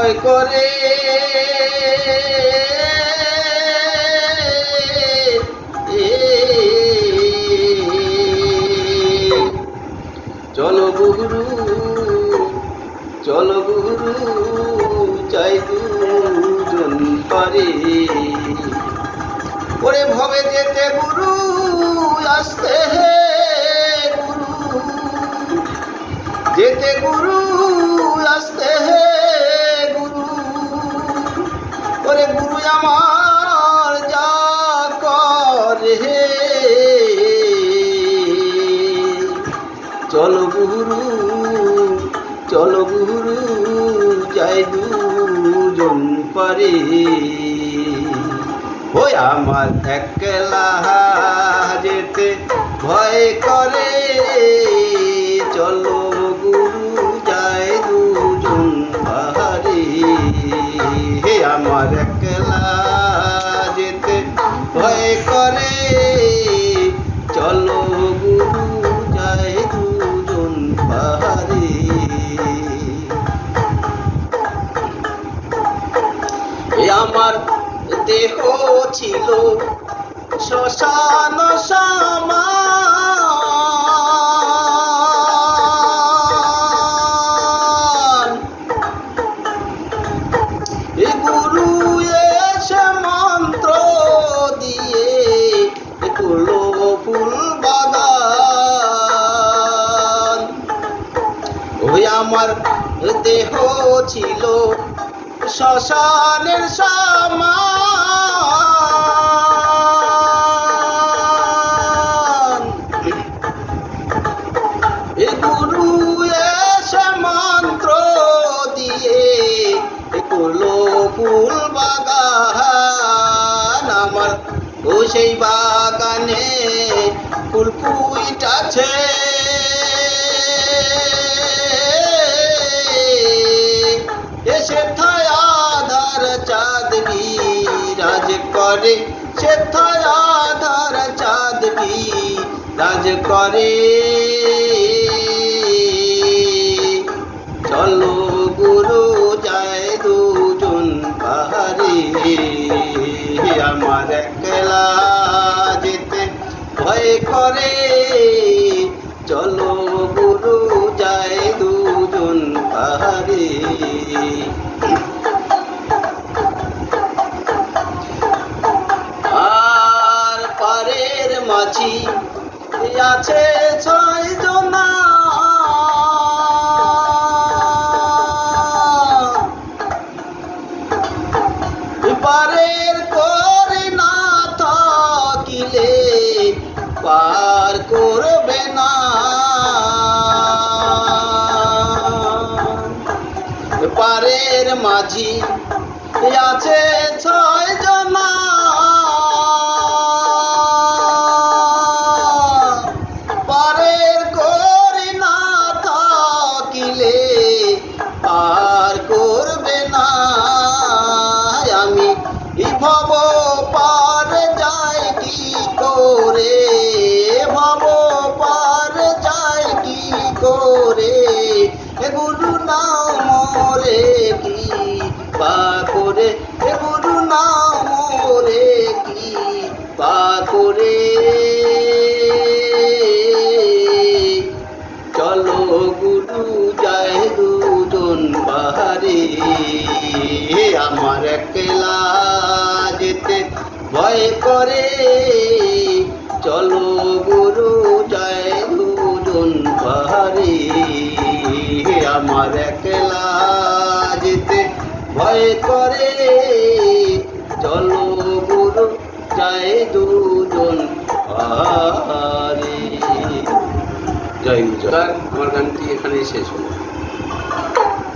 ভয় করে চলো গুরু চলো গুরু চাই দুজন পারে ওরে ভবে যেতে গুরু আসতে হে গুরু যেতে গুরু আসতে হে গুরু ওরে গুরু আমার যা করে হে চলো গুরু যাই দুজন পারে ওই আমার একলা যেতে ভয় করে চলো গুরু যাই দুজন পারে হে আমার একলা যেতে ভয় করে চলো গুরু যাই দুজন পারে আমার দেহ ছিল শ্মশান সমান এ গুরু এসে মন্ত্র দিয়ে করলো ফুল বাগান ওই আমার দেহ ছিল শ্মশানের সমান এ গুরু এসে মন্ত্র দিয়ে করলো ফুল বাগান আমার ও সেই বাগানে ফুল ফুইটাছে রাজ করে সেথায় আধার চাঁদ রাজ করে চলো গুরু যায় দুজন পাহাড়ে আমার একলা যেতে ভয় করে চলো গুরু যায় দুজন পাহাড়ে মাঝি আছে 6 জনা পারের করে না থাকিলে পার করবে না পারের মাঝি আছে 6 জনা পার করবে না আমি ভব পার যাই কি করে ভব পার যাই কি করে গুরু নাও মরে কি পা করে গুরু নাও মরে কি পা করে চলো গুরু যায় দুজন পাহাড়ে আমার একলা যেতে ভয় করে চলো গুরু যায় দুজন পাহাড়ে আমার একলা যেতে ভয় করে চলো গুরু যায় দুজন পাহাড়ে জয় গুরু। আমার গানটি এখানেই শেষ হলো।